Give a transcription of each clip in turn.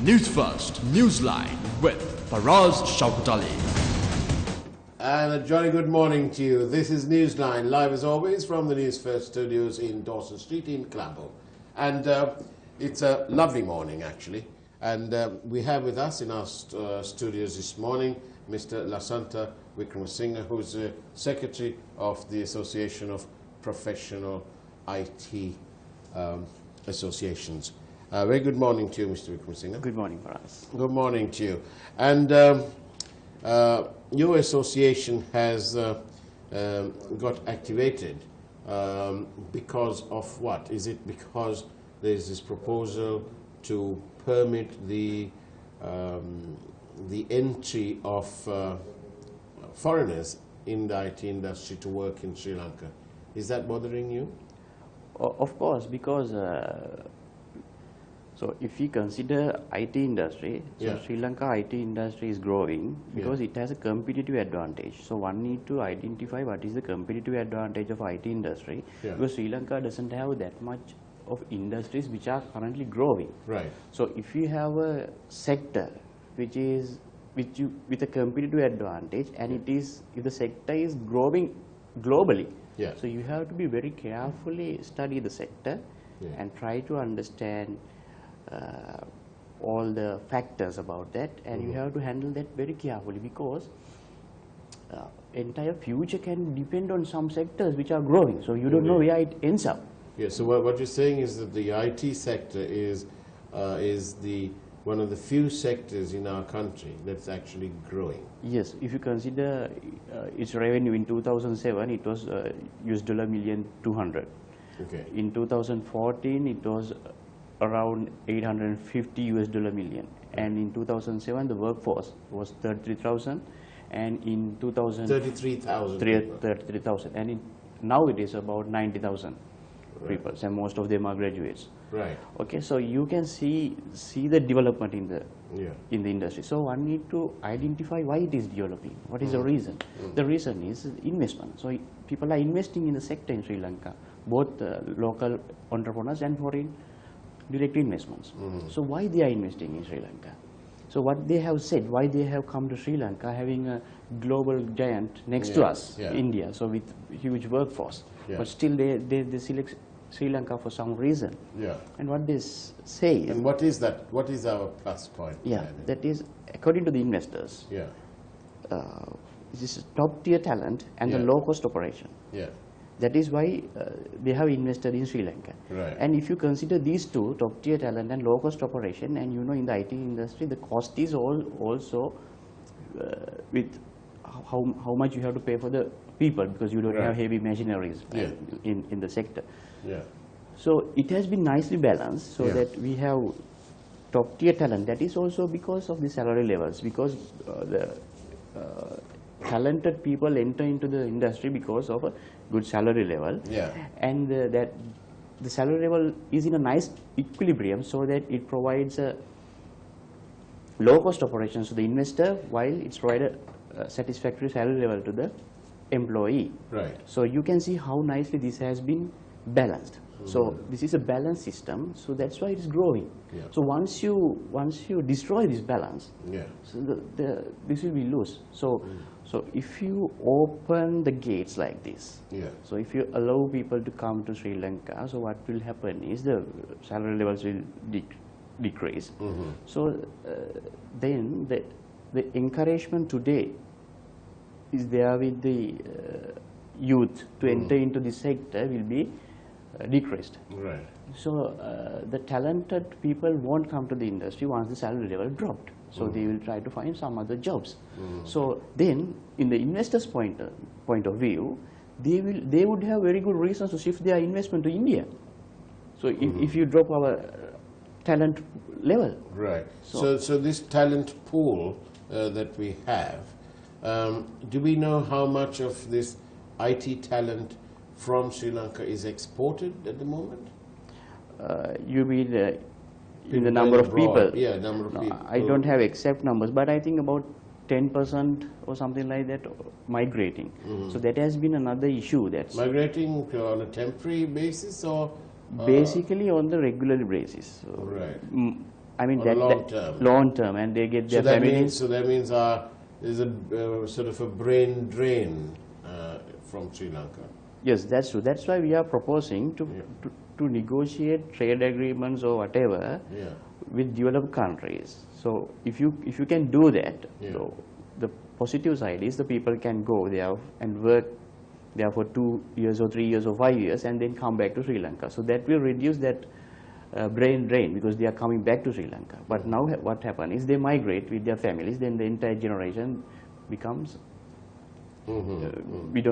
News First, Newsline with Faraz Shaukat Ali. And a jolly good morning to you. This is Newsline, live as always from the News First studios in Dawson Street in Clambo. And it's a lovely morning, actually. And we have with us in our studios this morning Mr. Lasantha Wickramasinghe, who's the Secretary of the Association of Professional IT Associations. Very good morning to you, Mr. Wickramasinghe. Good morning for us. Good morning to you. And your association has got activated because of what? Is it because there's this proposal to permit the entry of foreigners in the IT industry to work in Sri Lanka? Is that bothering you? Of course, because so if you consider IT industry, so Sri Lanka IT industry is growing because it has a competitive advantage. So one need to identify what is the competitive advantage of IT industry, because Sri Lanka doesn't have that much of industries which are currently growing. Right. So if you have a sector which is with a competitive advantage, and if the sector is growing globally, so you have to be very carefully study the sector and try to understand all the factors about that, and you have to handle that very carefully, because entire future can depend on some sectors which are growing, so you don't know where it ends up. Yeah, so what you're saying is that the IT sector is one of the few sectors in our country that's actually growing. Yes, if you consider its revenue in 2007, it was $1,200,000. Okay. In 2014, it was around $850 million, and in 2007 the workforce was 33,000, and in 33,000, and now it is about 90,000 people, and most of them are graduates. Right. Okay, so you can see the development in the industry. So one need to identify why it is developing. What is the reason? The reason is investment. So people are investing in the sector in Sri Lanka, both local entrepreneurs and foreign direct investments. So why they are investing in Sri Lanka? So what they have said, why they have come to Sri Lanka, having a global giant next to us, India, so with huge workforce, but still they select Sri Lanka for some reason. And what they say is, and what is that? What is our plus point? That is, according to the investors, this is top tier talent and the low cost operation. That is why they have invested in Sri Lanka. And if you consider these two, top tier talent and low cost operation, and you know in the IT industry the cost is also with how much you have to pay for the people, because you don't have heavy machineries in the sector. So it has been nicely balanced, so that we have top tier talent. That is also because of the salary levels, because the talented people enter into the industry because of a good salary level, and that the salary level is in a nice equilibrium, so that it provides a low cost operations to the investor, while it's provided a satisfactory salary level to the employee. So you can see how nicely this has been balanced. So this is a balanced system, so that's why it is growing. So once you destroy this balance, so this will be loose. So if you open the gates like this, so if you allow people to come to Sri Lanka, so what will happen is the salary levels will decrease. So then the encouragement today is there with the youth to enter into this sector will be decreased. So the talented people won't come to the industry once the salary level dropped. So they will try to find some other jobs. So then, in the investors' point of view, they would have very good reasons to shift their investment to India. So if you drop our talent level, So this talent pool that we have, do we know how much of this IT talent from Sri Lanka is exported at the moment? You mean in the number of people? Number of people. I don't have exact numbers, but I think about 10% or something like that migrating. So that has been another issue. That's migrating on a temporary basis, or basically on the regular basis. So I mean, long term. Long term, and they get their families. So that means there's a sort of a brain drain from Sri Lanka. Yes, that's true. That's why we are proposing to negotiate trade agreements or whatever with developed countries. So if you can do that, so the positive side is the people can go there and work there for 2 years or 3 years or 5 years and then come back to Sri Lanka. So that will reduce that brain drain because they are coming back to Sri Lanka. But now what happens is they migrate with their families, then the entire generation becomes we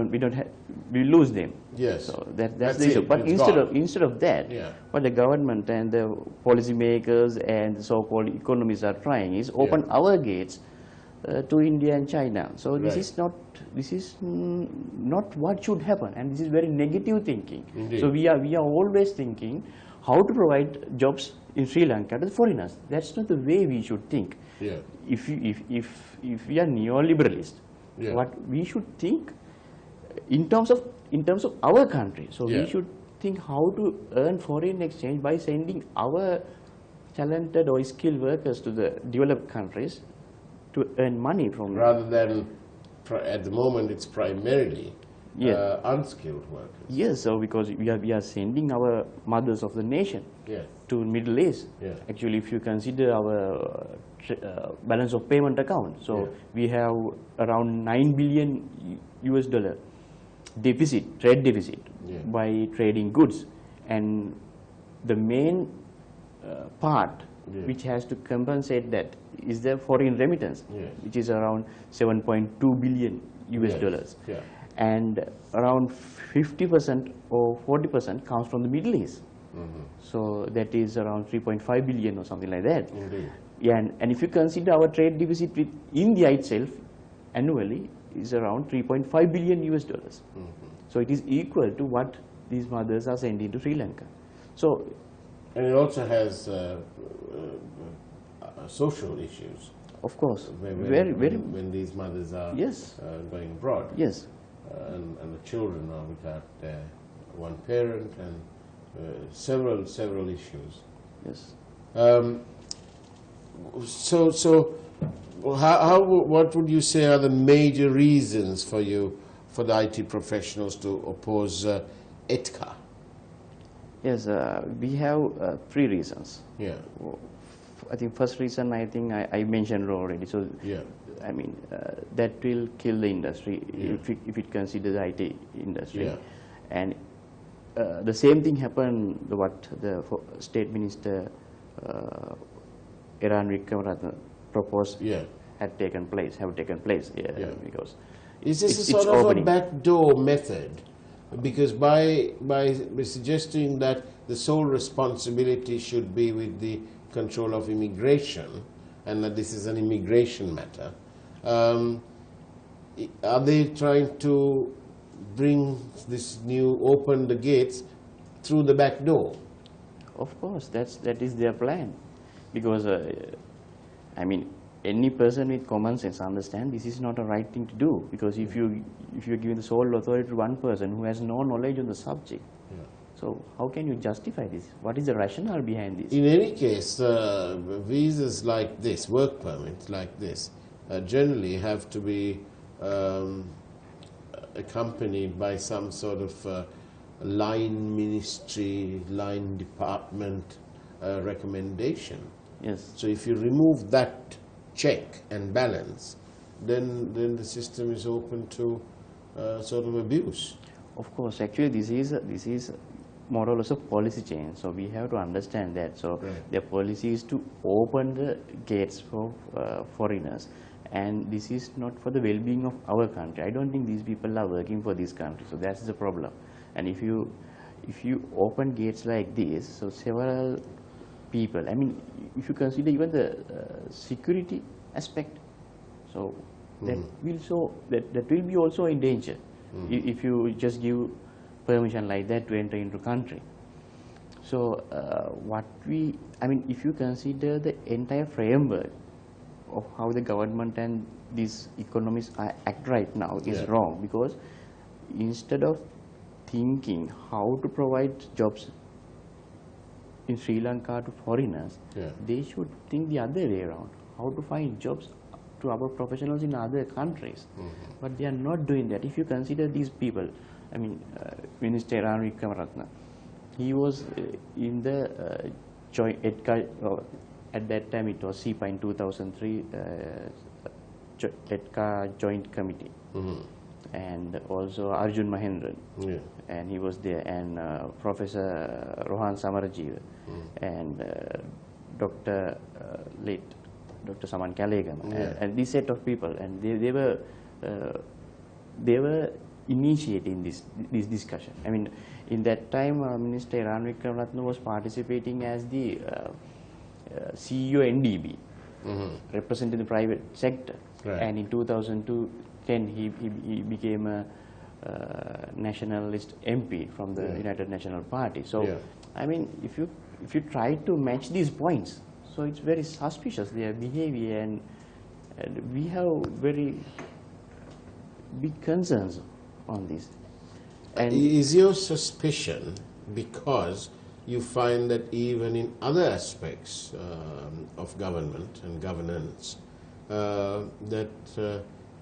lose them. Yes. So that's the issue. But instead of that, what the government and the policymakers and the so-called economists are trying is open our gates to India and China. So this is not what should happen, and this is very negative thinking. Indeed. So we are always thinking how to provide jobs in Sri Lanka to the foreigners. That's not the way we should think. Yeah. If we are neoliberalist, what we should think in terms of our country. So we should think how to earn foreign exchange by sending our talented or skilled workers to the developed countries to earn money from. Rather than at the moment it's primarily unskilled workers. Yes, so because we are sending our mothers of the nation to Middle East. Actually, if you consider our balance of payment account, so we have around $9 billion US deficit, trade deficit, by trading goods, and the main part which has to compensate that is the foreign remittance, which is around 7.2 billion US dollars. And around 50% or 40% comes from the Middle East. So that is around 3.5 billion or something like that. And if you consider our trade deficit with India itself annually is around 3.5 billion US dollars. So it is equal to what these mothers are sending to Sri Lanka. So, and it also has social issues. Of course, when these mothers are going abroad. Yes. And the children are without one parent, and several issues. Yes. What would you say are the major reasons for the IT professionals to oppose ETCA? Yes, we have 3 reasons. I think first reason I mentioned already. So I mean that will kill the industry if it considers the IT industry. And the same thing happened what the State Minister Iran Wickramaratne proposed have taken place. Because is this a sort of a backdoor method? Because by suggesting that the sole responsibility should be with the control of immigration, and that this is an immigration matter, are they trying to bring this open the gates through the back door? Of course, that is their plan. Because I mean, any person with common sense understands this is not a right thing to do. Because if you're giving the sole authority to one person who has no knowledge on the subject, so how can you justify this? What is the rationale behind this? In any case, visas like this, work permits like this, generally have to be accompanied by some sort of line ministry, line department recommendation. Yes. So if you remove that check and balance, then the system is open to sort of abuse. Of course, actually this is more or less a policy change. So we have to understand that. So the policy is to open the gates for foreigners, and this is not for the well-being of our country. I don't think these people are working for this country. So that's the problem. And if you open gates like this, so several people, I mean, if you consider even the security aspect, so that will be also in danger if you just give permission like that to enter into country. So I mean, if you consider the entire framework of how the government and these economists act right now is wrong, because instead of thinking how to provide jobs in Sri Lanka to foreigners, Yeah. they should think the other way around, how to find jobs to our professionals in other countries. But they are not doing that. If you consider these people, I mean, Minister Ranil Wickramaratne, he was in the joint ETCA, at that time it was CIPA in 2003, ETCA Joint Committee. And also Arjun Mahendran, and he was there, and Professor Rohan Samarajiva, and Dr. late Dr. Saman Kalegama, and this set of people, and they were initiating this discussion. I mean, in that time, Minister Ranil Wickramaratne was participating as the CEO NDB, representing the private sector, and in 2010 he became a nationalist MP from the United National Party. So, I mean, if you try to match these points, so it's very suspicious their behavior, and we have very big concerns on this. And is your suspicion because you find that even in other aspects of government and governance, that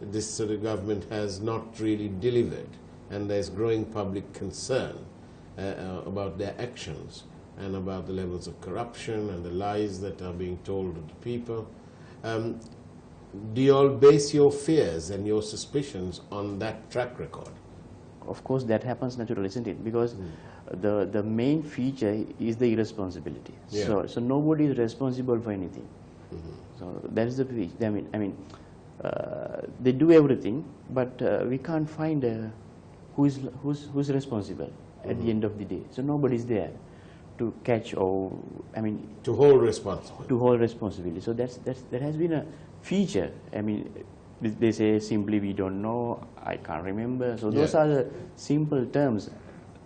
this sort of government has not really delivered, and there's growing public concern about their actions and about the levels of corruption and the lies that are being told to the people? Do you all base your fears and your suspicions on that track record? Of course, that happens naturally, isn't it? Because the main feature is the irresponsibility. So nobody is responsible for anything. So that is the feature. I mean, they do everything, but we can't find who's responsible at the end of the day. So nobody is there to catch, or I mean, to hold responsibility. To hold responsibility. So that has been a feature. I mean, they say simply we don't know, I can't remember. So those are the simple terms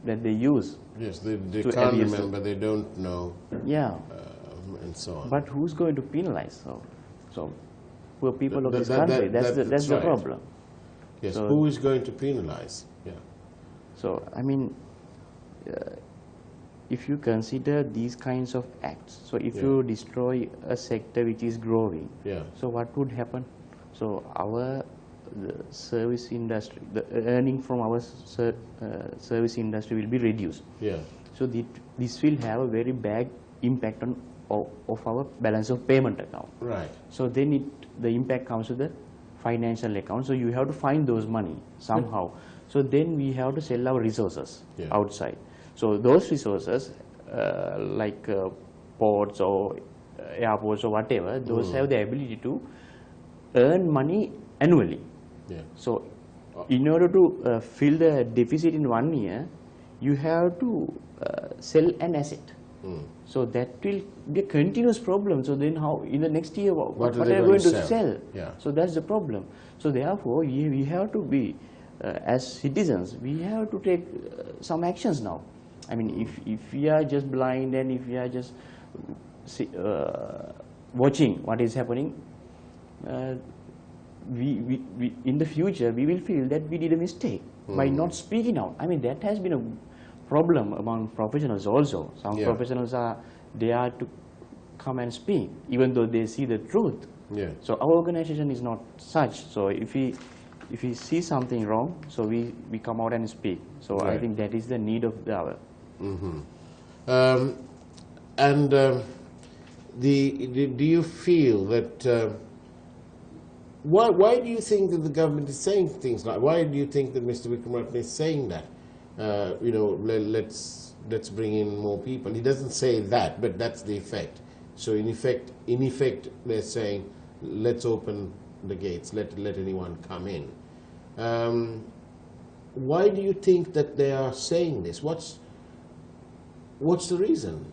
that they use. Yes, they can't remember, they don't know. Yeah. And so on. But who's going to penalize? So poor people of this country, that's the problem. Yes, so, who is going to penalize? Yeah. So, I mean, if you consider these kinds of acts, so if you destroy a sector which is growing, so what would happen? So the service industry, the earning from our service industry will be reduced. So this will have a very bad impact on of our balance of payment account. Right. So then the impact comes to the financial account. So you have to find those money somehow. So then we have to sell our resources outside. So those resources, like ports or airports or whatever, those have the ability to earn money annually. So in order to fill the deficit in 1 year, you have to sell an asset. So that will be a continuous problem. So then how, in the next year, what are they going to sell? So that's the problem. So therefore, we have to be, as citizens, we have to take some actions now. I mean, if we are just blind and if we are just watching what is happening, we in the future, we will feel that we did a mistake by not speaking out. I mean, that has been a problem among professionals also. Some professionals are there to come and speak, even though they see the truth. So our organization is not such. So if we see something wrong, so we come out and speak. So I think that is the need of the hour. Do you feel that why do you think that the government is saying things like, why do you think that Mr. Wickramaratne is saying that? You know, let's bring in more people. He doesn't say that, but that's the effect. So in effect, they're saying, let's open the gates, let anyone come in. Why do you think that they are saying this? What's the reason?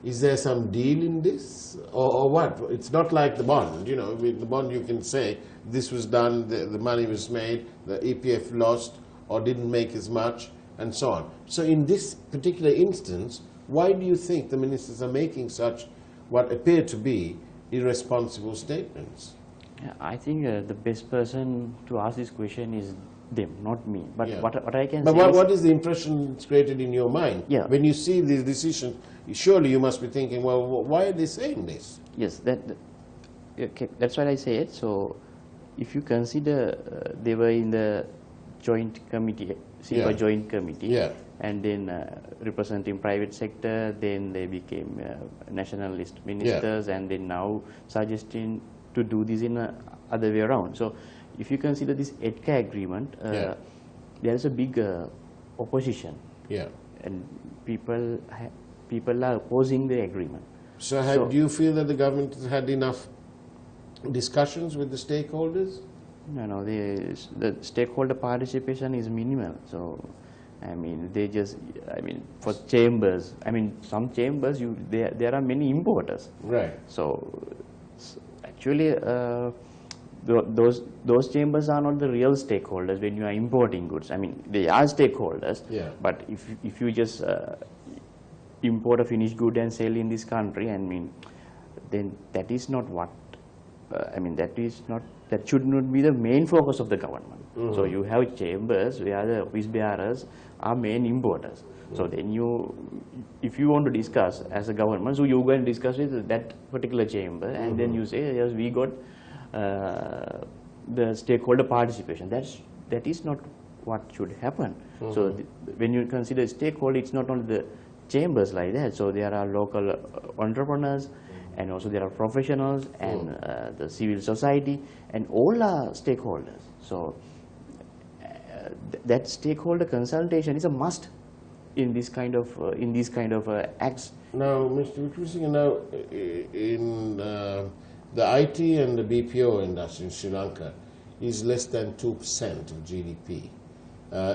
Is there some deal in this, or what? It's not like the bond. You know, with the bond you can say this was done, the money was made, the EPF lost or didn't make as much, and so on. So in this particular instance, why do you think the ministers are making such what appear to be irresponsible statements? I think the best person to ask this question is them, not me. But what I can but say what is the impression it's created in your mind? Yeah. When you see this decision, surely you must be thinking, well, why are they saying this? Yes, okay, that's what I said. So if you consider they were in the joint committee, SIPA joint committee, and then representing private sector, then they became nationalist ministers, and then now suggesting to do this in a other way around. So if you consider this ETCA agreement, there is a big opposition, and people are opposing the agreement. So do you feel that the government has had enough discussions with the stakeholders? No, the stakeholder participation is minimal. So, I mean, for chambers, some chambers, there are many importers. Right. So, actually, those chambers are not the real stakeholders when you are importing goods. I mean, they are stakeholders, but if you just import a finished good and sell in this country, then that is not what, that should not be the main focus of the government. So you have chambers where the office bearers are main importers. So then if you want to discuss as a government, so you go and discuss with that particular chamber, and then you say, yes, we got the stakeholder participation. That is not what should happen. So when you consider stakeholder, it's not only the chambers like that. So there are local entrepreneurs, and also there are professionals, and the civil society, and all are stakeholders. So that stakeholder consultation is a must in this kind of acts. Now, Mr. Wickremesinghe, now in the IT and the BPO industry in Sri Lanka is less than 2% of GDP,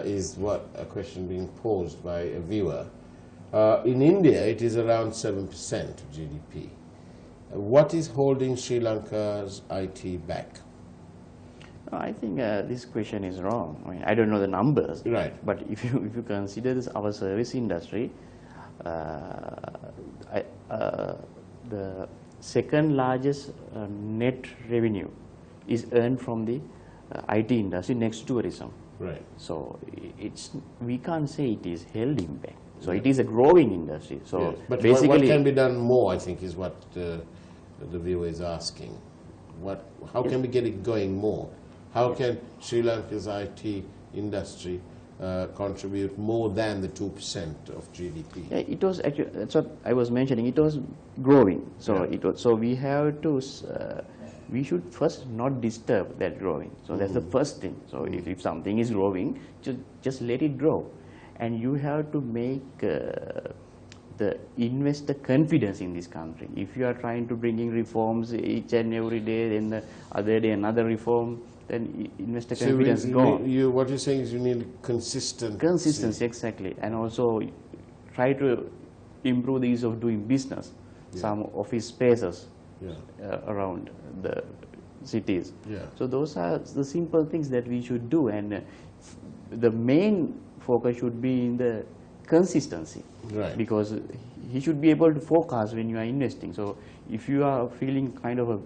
is what a question being posed by a viewer. In India, it is around 7% of GDP. What is holding Sri Lanka's IT back? I think this question is wrong. I don't know the numbers, but if you consider this, our service industry, the second largest net revenue is earned from the IT industry next to tourism. Right. So we can't say it is holding back. So it is a growing industry. So but basically, what can be done more, I think, is what the viewer is asking. How can we get it going more? How can Sri Lanka's IT industry contribute more than the 2% of GDP? Yeah, it was actually, that's what I was mentioning, it was growing. So so we have to, we should first not disturb that growing. So that's the first thing. So if something is growing, just let it grow. And you have to make the investor confidence in this country. If you are trying to bring in reforms each and every day, then the other day another reform, then investor confidence gone. What you're saying is you need consistency. Consistency, exactly. And also try to improve the ease of doing business. Some office spaces around the cities. So those are the simple things that we should do, and the main focus should be in the consistency, because he should be able to forecast when you are investing. So if you are feeling kind of a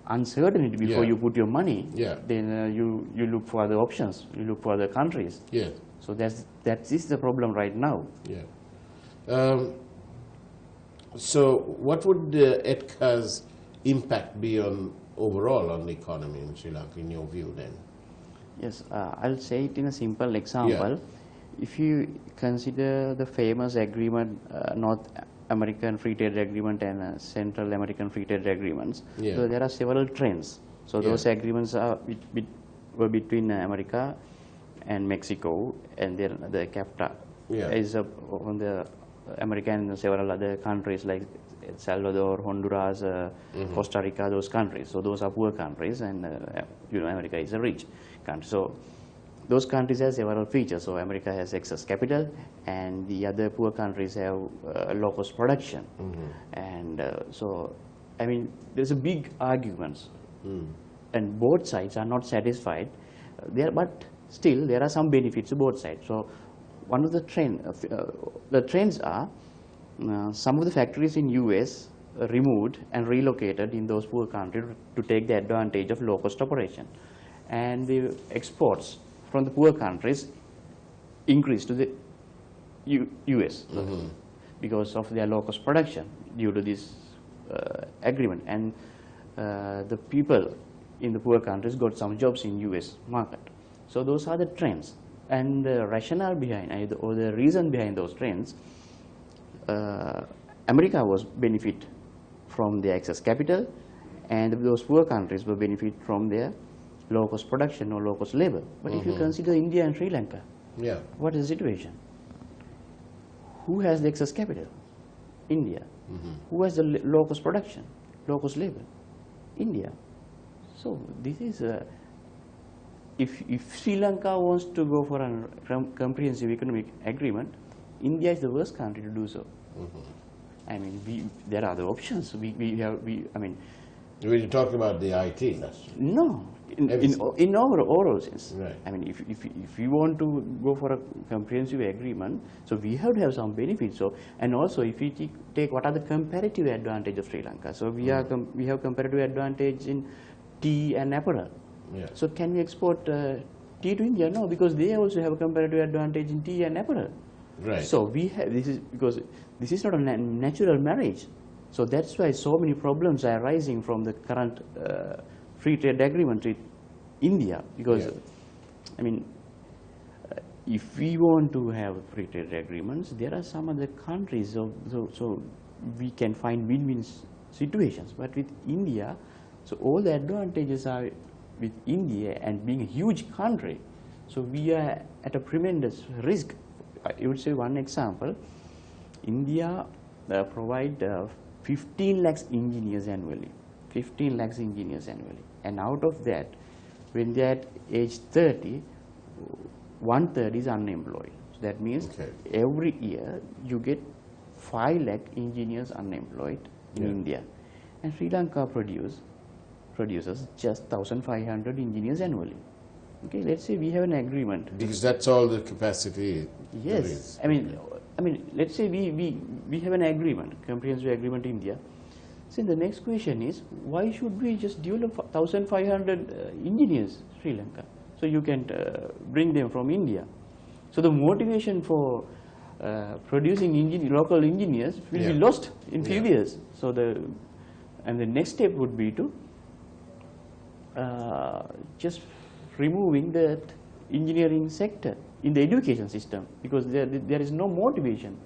uncertainty before you put your money, then you look for other options, you look for other countries. So that is the problem right now. So what would ETCA's impact be overall on the economy in Sri Lanka, in your view then? Yes, I'll say it in a simple example. If you consider the famous agreement, North American Free Trade Agreement and Central American Free Trade Agreements, so there are several trends. So those agreements were between America and Mexico, and then the CAFTA is on the American and several other countries like El Salvador, Honduras, Costa Rica, those countries. So those are poor countries, and America is a rich country. So those countries have several features. So America has excess capital, and the other poor countries have low-cost production. And so, I mean, there's a big arguments, and both sides are not satisfied. But still, there are some benefits to both sides. So one of the trends are some of the factories in US removed and relocated in those poor countries to take the advantage of low-cost operation. And the exports from the poor countries increase to the US because of their low cost production due to this agreement, and the people in the poor countries got some jobs in US market. So those are the trends, and the rationale behind or the reason behind those trends, America was benefit from their excess capital, and those poor countries will benefit from their low cost production or low cost labor. But if you consider India and Sri Lanka, what is the situation? Who has the excess capital? India. Who has the low cost production, low cost labor? India. So this is if Sri Lanka wants to go for a comprehensive economic agreement, India is the worst country to do so. I mean, there are other options. I mean, we're talking about the IT industry. No, in overall sense. Right. I mean, if we want to go for a comprehensive agreement, so we have to have some benefits. So, and also if we take what are the comparative advantage of Sri Lanka, so we have comparative advantage in tea and apparel. So can we export tea to India? No, because they also have a comparative advantage in tea and apparel. Right. So we have because this is not a natural marriage. So that's why so many problems are arising from the current free trade agreement with India. Because I mean, if we want to have free trade agreements, there are some other countries. So we can find win-win situations. But with India, so all the advantages are with India, and being a huge country, so we are at a tremendous risk. I would say one example, India provide 15 lakhs engineers annually, 15 lakhs engineers annually, and out of that, when they are at age 30, 1/3 is unemployed. So that means every year you get 5 lakh engineers unemployed in India, and Sri Lanka produces just 1,500 engineers annually. Okay, let's say we have an agreement. Because that's all the capacity. Yes, I mean, let's say we have an agreement, comprehensive agreement in India. So the next question is, why should we just develop 1,500 engineers Sri Lanka? So you can bring them from India. So the motivation for producing local engineers will be lost in few years. So the next step would be to just removing the engineering sector in the education system, because there is no motivation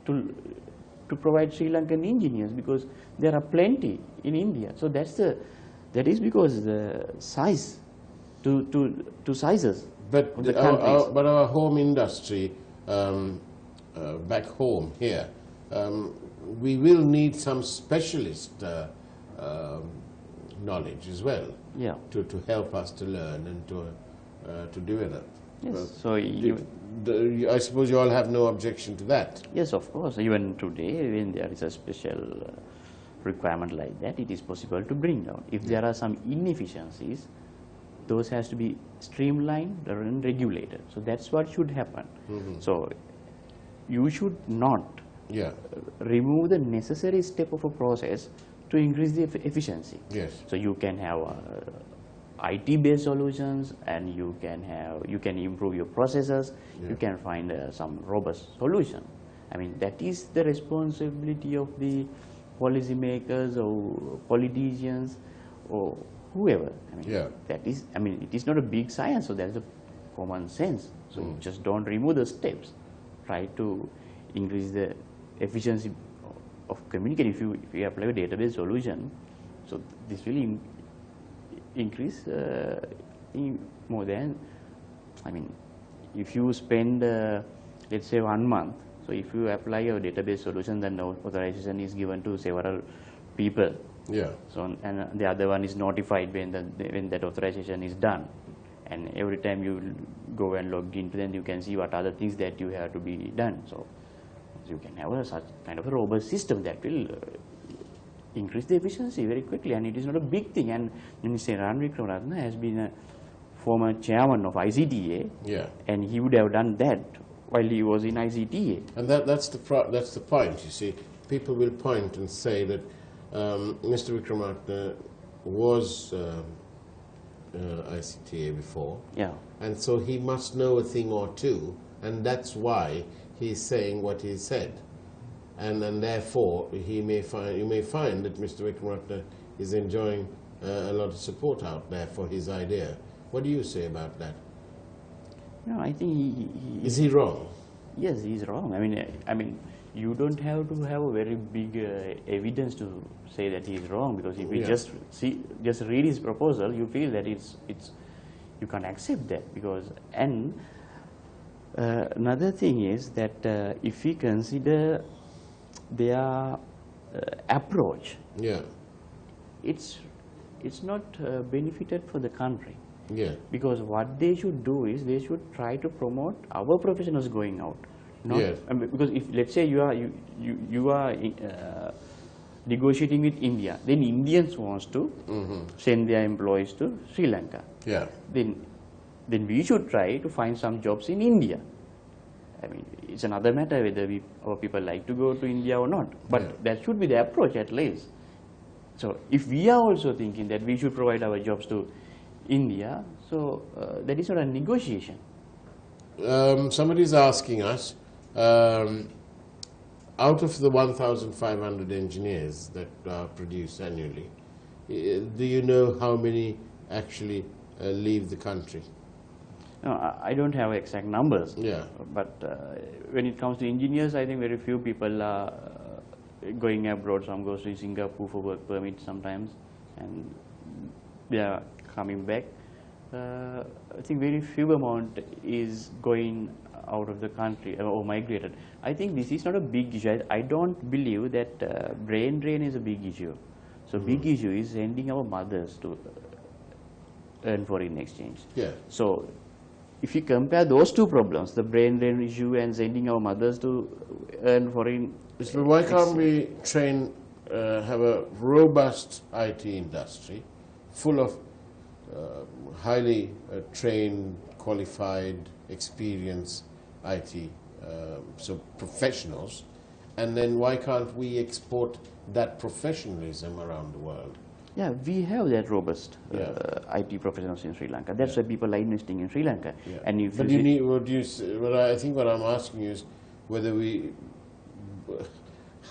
to provide Sri Lankan engineers, because there are plenty in India. So that is because the size to sizes. But of the countries. But our home industry back home here, we will need some specialist knowledge as well. To help us to learn and to develop. Yes. So I suppose you all have no objection to that. Yes, of course. Even today, when there is a special requirement like that, it is possible to bring down. If there are some inefficiencies, those has to be streamlined and regulated. So that's what should happen. So you should not remove the necessary step of a process to increase the efficiency. So you can have IT-based solutions, and you can improve your processes. You can find some robust solution. I mean, that is the responsibility of the policymakers or politicians or whoever. I mean, that is. I mean, it is not a big science. So that's a common sense. So you just don't remove the steps. Try to increase the efficiency of communication. If you apply a database solution, so this will increase more than, I mean, if you spend let's say 1 month, so if you apply a database solution, then the authorization is given to several people. So and the other one is notified when that authorization is done, and every time you go and log into, then you can see what are the things that you have to be done. So you can have such kind of a robust system that will increase the efficiency very quickly, and it is not a big thing. And Mr. Ranveer Wickramaratne has been a former chairman of ICTA, and he would have done that while he was in ICTA. And that's the point. You see, people will point and say that Mr. Wickramaratne was ICTA before. Yeah. And so he must know a thing or two, and that's why he's saying what he said. And therefore, you may find that Mr. Wickramaratne is enjoying a lot of support out there for his idea. What do you say about that? No, I think is he wrong? Yes, he's wrong. I mean, you don't have to have a very big evidence to say that he's wrong, because if you just read his proposal, you feel that it's you can't accept that. Because another thing is that if we consider their approach, it's not benefited for the country. Yeah. Because what they should do is they should try to promote our professionals going out. Not, because if, let's say, you are negotiating with India, then Indians wants to send their employees to Sri Lanka. Yeah. Then we should try to find some jobs in India. I mean, it's another matter whether our people like to go to India or not. But that should be the approach at least. So if we are also thinking that we should provide our jobs to India, so that is not a negotiation. Somebody is asking us, out of the 1,500 engineers that are produced annually, do you know how many actually leave the country? No, I don't have exact numbers. Yeah. But when it comes to engineers, I think very few people are going abroad. Some goes to Singapore for work permit sometimes, and they are coming back. I think very few amount is going out of the country or migrated. I think this is not a big issue. I don't believe that brain drain is a big issue. So big issue is sending our mothers to earn foreign exchange. Yeah. So if you compare those two problems, the brain drain issue and sending our mothers to earn foreign exchange, why can't we have a robust IT industry full of highly trained, qualified, experienced IT professionals, and then why can't we export that professionalism around the world? Yeah, we have that robust IT professionals in Sri Lanka. That's why people are investing in Sri Lanka. Yeah. And if but you need, I think what I'm asking you is whether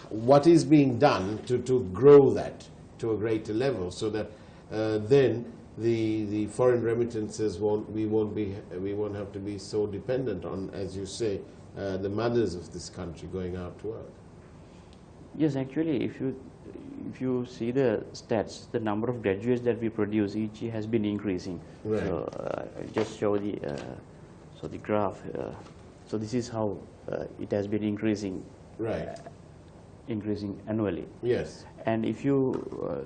what is being done to grow that to a greater level, so that then the foreign remittances we won't have to be so dependent on, as you say, the mothers of this country going out to work. Yes, actually, if you see the stats, the number of graduates that we produce each year has been increasing. Right. So just show the graph. So this is how it has been increasing. Right. Increasing annually. Yes. And if you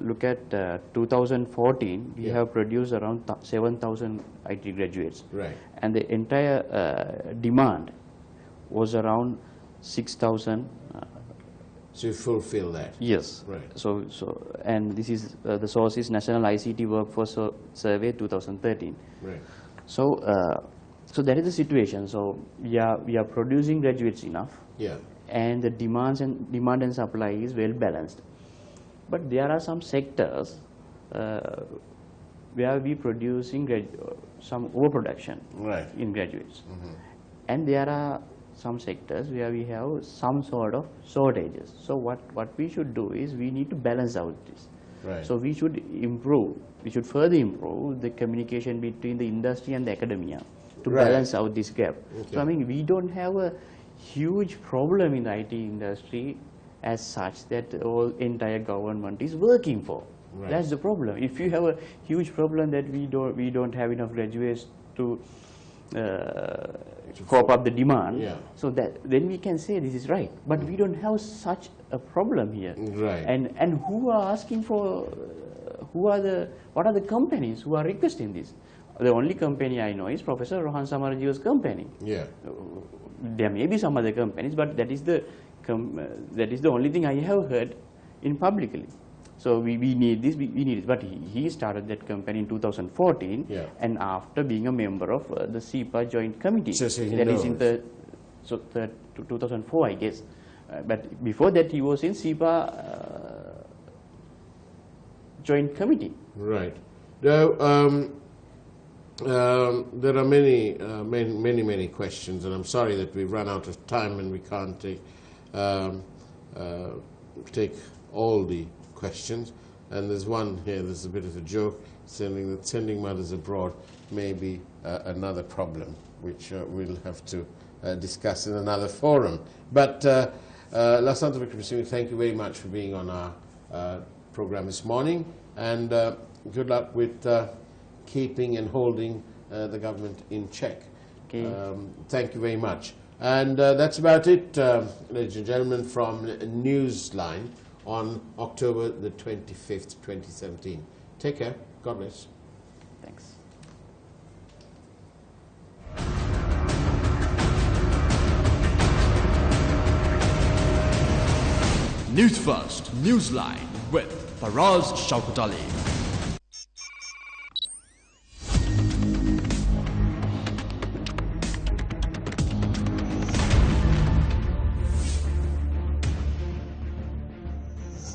look at 2014, we have produced around 7,000 IT graduates. Right. And the entire demand was around 6,000. So you fulfill that? Yes. Right. So and this is the source is National ICT Workforce Survey 2013. Right. So so that is the situation. So we are producing graduates enough. Yeah. And the demand and supply is well balanced. But there are some sectors where we producing some overproduction in graduates. And there are some sectors where we have some sort of shortages. So what we should do is we need to balance out this. Right. So we should further improve the communication between the industry and the academia to balance out this gap. Okay. So I mean, we don't have a huge problem in the IT industry as such that the entire government is working for. Right. That's the problem. If you have a huge problem that we don't have enough graduates to cope up the demand, so then we can say this is right. But we don't have such a problem here. Right. And who are asking for? What are the companies who are requesting this? The only company I know is Professor Rohan Samarajiv's company. Yeah. There may be some other companies, but that is the only thing I have heard in publicly. So we need this, we need it. But he started that company in 2014, and after being a member of the SEPA Joint Committee. So that is in 2004, I guess. But before that, he was in SEPA Joint Committee. Right. Now, There are many questions, and I'm sorry that we've run out of time and we can't take all the questions. And there's one here, there's a bit of a joke, saying that sending mothers abroad may be another problem, which we'll have to discuss in another forum. But Lasantha Wickramasinghe, thank you very much for being on our program this morning, and good luck with keeping and holding the government in check. Okay. Thank you very much. And that's about it, ladies and gentlemen, from Newsline on October the 25th, 2017. Take care. God bless. Thanks. News First, Newsline with Faraz Shaukat Ali.